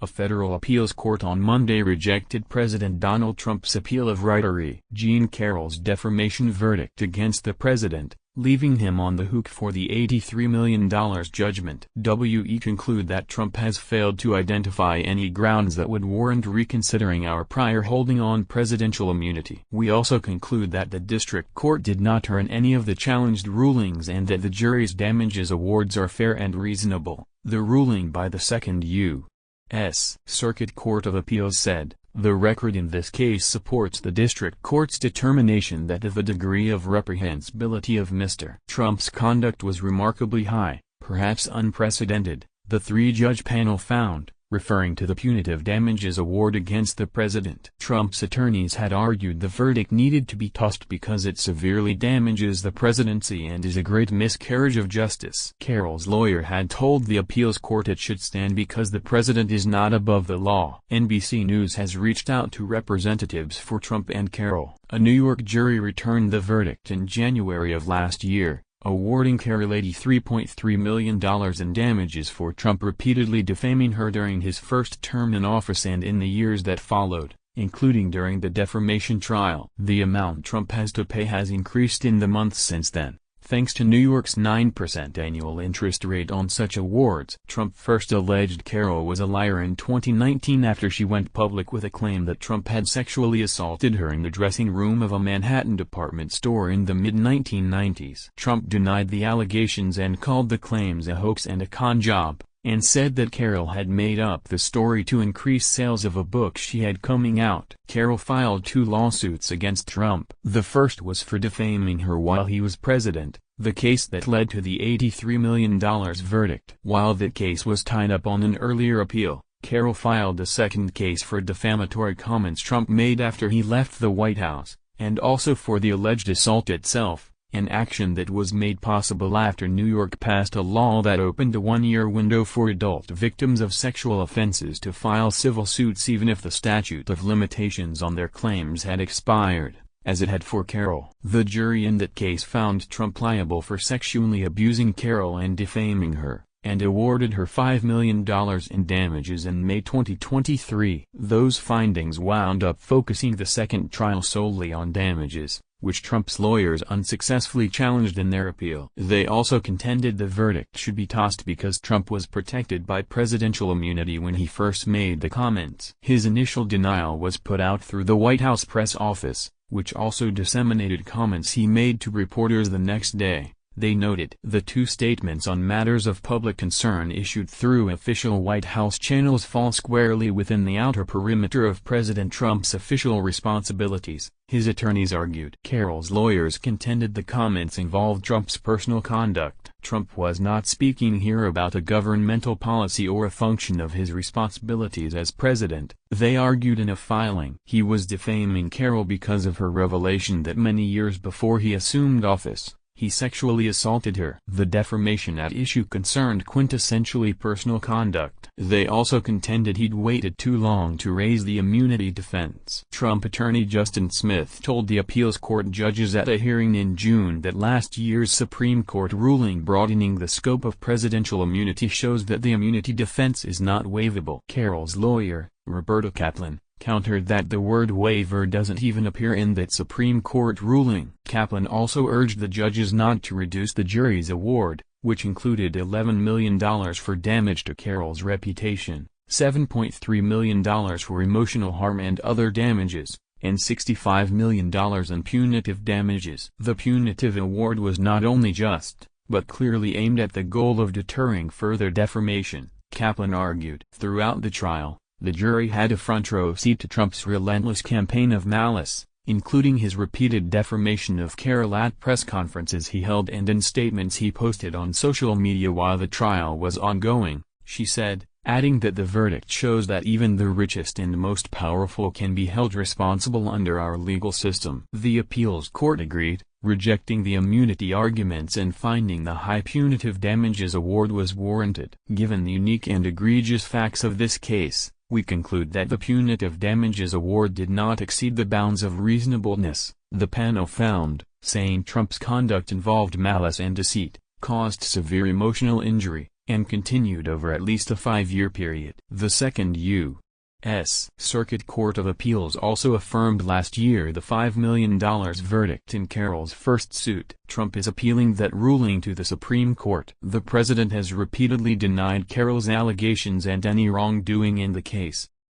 A federal appeals court on Monday rejected President Donald Trump's appeal of writer Jean Carroll's defamation verdict against the president, leaving him on the hook for the $83 million judgment. We conclude that Trump has failed to identify any grounds that would warrant reconsidering our prior holding on presidential immunity. We also conclude that the district court did not earn any of the challenged rulings and that the jury's damages awards are fair and reasonable. The ruling by the Second U.S. Circuit Court of Appeals said, "The record in this case supports the district court's determination that the degree of reprehensibility of Mr. Trump's conduct was remarkably high, perhaps unprecedented," the three-judge panel found, referring to the punitive damages award against the president. Trump's attorneys had argued the verdict needed to be tossed because it severely damages the presidency and is a great miscarriage of justice. Carroll's lawyer had told the appeals court it should stand because the president is not above the law. NBC News has reached out to representatives for Trump and Carroll. A New York jury returned the verdict in January of last year, awarding Carroll $83.3 million in damages for Trump repeatedly defaming her during his first term in office and in the years that followed, including during the defamation trial. The amount Trump has to pay has increased in the months since then, thanks to New York's 9% annual interest rate on such awards. Trump first alleged Carroll was a liar in 2019 after she went public with a claim that Trump had sexually assaulted her in the dressing room of a Manhattan department store in the mid-1990s. Trump denied the allegations and called the claims a hoax and a con job, and said that Carroll had made up the story to increase sales of a book she had coming out. Carroll filed two lawsuits against Trump. The first was for defaming her while he was president, the case that led to the $83 million verdict. While that case was tied up on an earlier appeal, Carroll filed a second case for defamatory comments Trump made after he left the White House, and also for the alleged assault itself, an action that was made possible after New York passed a law that opened a one-year window for adult victims of sexual offenses to file civil suits even if the statute of limitations on their claims had expired, as it had for Carroll. The jury in that case found Trump liable for sexually abusing Carroll and defaming her, and awarded her $5 million in damages in May 2023. Those findings wound up focusing the second trial solely on damages, which Trump's lawyers unsuccessfully challenged in their appeal. They also contended the verdict should be tossed because Trump was protected by presidential immunity when he first made the comments. His initial denial was put out through the White House press office, which also disseminated comments he made to reporters the next day. They noted the two statements on matters of public concern issued through official White House channels fall squarely within the outer perimeter of President Trump's official responsibilities, his attorneys argued. Carroll's lawyers contended the comments involved Trump's personal conduct. Trump was not speaking here about a governmental policy or a function of his responsibilities as president, they argued in a filing. He was defaming Carroll because of her revelation that many years before he assumed office, he sexually assaulted her. The defamation at issue concerned quintessentially personal conduct. They also contended he'd waited too long to raise the immunity defense. Trump attorney Justin Smith told the appeals court judges at a hearing in June that last year's Supreme Court ruling broadening the scope of presidential immunity shows that the immunity defense is not waivable. Carroll's lawyer, Roberta Kaplan, countered that the word waiver doesn't even appear in that Supreme Court ruling. Kaplan also urged the judges not to reduce the jury's award, which included $11 million for damage to Carroll's reputation, $7.3 million for emotional harm and other damages, and $65 million in punitive damages. The punitive award was not only just, but clearly aimed at the goal of deterring further defamation, Kaplan argued. Throughout the trial, the jury had a front-row seat to Trump's relentless campaign of malice, including his repeated defamation of Carroll at press conferences he held and in statements he posted on social media while the trial was ongoing, she said, adding that the verdict shows that even the richest and most powerful can be held responsible under our legal system. The appeals court agreed, rejecting the immunity arguments and finding the high punitive damages award was warranted. Given the unique and egregious facts of this case, we conclude that the punitive damages award did not exceed the bounds of reasonableness, the panel found, saying Trump's conduct involved malice and deceit, caused severe emotional injury, and continued over at least a 5-year period. The Second U.S. Circuit Court of Appeals also affirmed last year the $5 million verdict in Carroll's first suit. Trump is appealing that ruling to the Supreme Court. The president has repeatedly denied Carroll's allegations and any wrongdoing in the case.